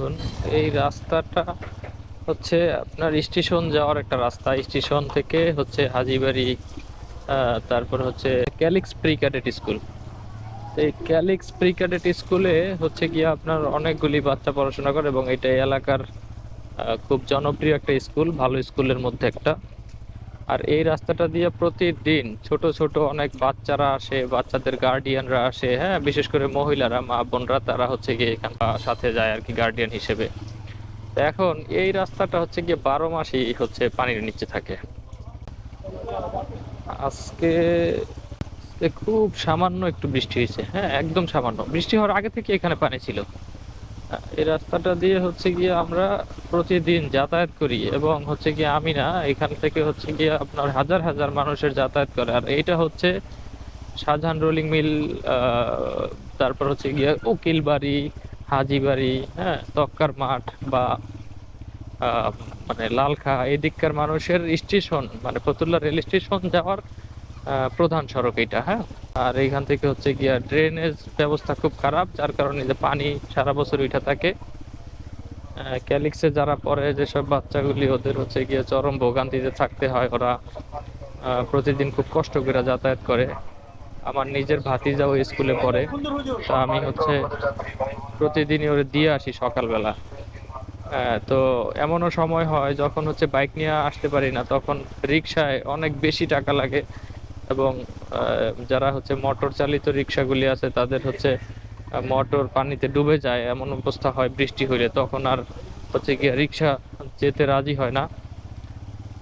দেখুন, এই রাস্তাটা হচ্ছে আপনার স্টেশন যাওয়ার একটা রাস্তা। স্টেশন থেকে হচ্ছে হাজীবাড়ি, তারপর হচ্ছে ক্যালিক্স প্রি ক্যাডেট স্কুল। এই ক্যালিক্স প্রি ক্যাডেট স্কুলে হচ্ছে গিয়ে আপনার অনেকগুলি বাচ্চা পড়াশোনা করে, এবং এটা এই এলাকার খুব জনপ্রিয় একটা স্কুল, ভালো স্কুলের মধ্যে একটা। আর এই রাস্তাটা দিয়ে প্রতিদিন ছোট ছোট অনেক বাচ্চারা আসে, বাচ্চাদের গার্ডিয়ানরা আসে, হ্যাঁ, বিশেষ করে মহিলারা, মা বোনরা, তারা হচ্ছে গিয়ে এখান সাথে যায় আর কি, গার্ডিয়ান হিসেবে। তো এখন এই রাস্তাটা হচ্ছে গিয়ে 12 মাসই হচ্ছে পানির নিচে থাকে। আজকে খুব সামান্য একটু বৃষ্টি হয়েছে, হ্যাঁ, একদম সামান্য বৃষ্টি হওয়ার আগে থেকে এখানে পানি ছিল। এই রাস্তাটা দিয়ে হচ্ছে গিয়ে আমরা প্রতিদিন যাতায়াত করি, এবং হচ্ছে গিয়ে আমি না, এখান থেকে হচ্ছে গিয়ে আপনার হাজার হাজার মানুষের যাতায়াত করে। আর এইটা হচ্ছে শাহজাহান রোলিং মিল, তারপর হচ্ছে গিয়ে উকিলবাড়ি, হাজীবাড়ি, হ্যাঁ, তক্কার মাঠ, বা আহ, মানে লালখা, এই দিককার মানুষের স্টেশন, মানে ফতুল্লা রেল স্টেশন যাওয়ার প্রধান সড়ক এটা, হ্যাঁ। আর এইখান থেকে হচ্ছে গিয়া ড্রেনেজ ব্যবস্থা খুব খারাপ, যার কারণে যে পানি সারা বছর উঠা থাকে। ক্যালিক্সে যারা পড়ে, যেসব বাচ্চাগুলি, ওদের হচ্ছে গিয়ে চরম ভোগান্তিতে থাকতে হয়। ওরা প্রতিদিন খুব কষ্ট করে যাতায়াত করে। আমার নিজের ভাতিজাও স্কুলে পড়ে, তা আমি হচ্ছে প্রতিদিনই ওরে দিয়ে আসি সকালবেলা। তো এমনও সময় হয় যখন হচ্ছে বাইক নিয়ে আসতে পারি না, তখন রিক্সায় অনেক বেশি টাকা লাগে। এবং যারা হচ্ছে মোটর চালিত রিক্সাগুলি আছে, তাদের হচ্ছে মোটর পানিতে ডুবে যায়, এমন অবস্থা হয় বৃষ্টি হলে, তখন আর হচ্ছে গিয়ে রিক্সা যেতে রাজি হয় না।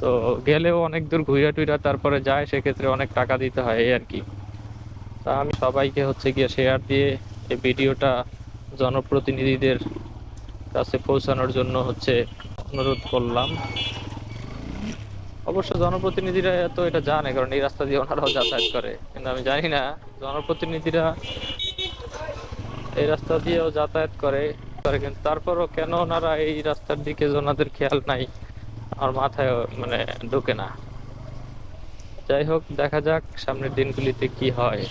তো গেলেও অনেক দূর ঘুরা টুইরা তারপরে যায়, সেক্ষেত্রে অনেক টাকা দিতে হয়, এই আর কি। তা আমি সবাইকে হচ্ছে গিয়ে শেয়ার দিয়ে এই ভিডিওটা জনপ্রতিনিধিদের কাছে পৌঁছানোর জন্য হচ্ছে অনুরোধ করলাম। অবশ্য জনপ্রতিনিধিরা তো এটা জানে, কারণ এই রাস্তা দিয়ে ওনারাও যাতায়াত করে, কিন্তু আমি জানি না জনপ্রতিনিধিরা এই রাস্তা দিয়েও যাতায়াত করে করে কিন্তু তারপরও কেন ওনারা এই রাস্তার দিকে ওনাদের খেয়াল নাই, আমার মাথায় মানে ঢোকে না। যাই হোক, দেখা যাক সামনের দিনগুলিতে কি হয়।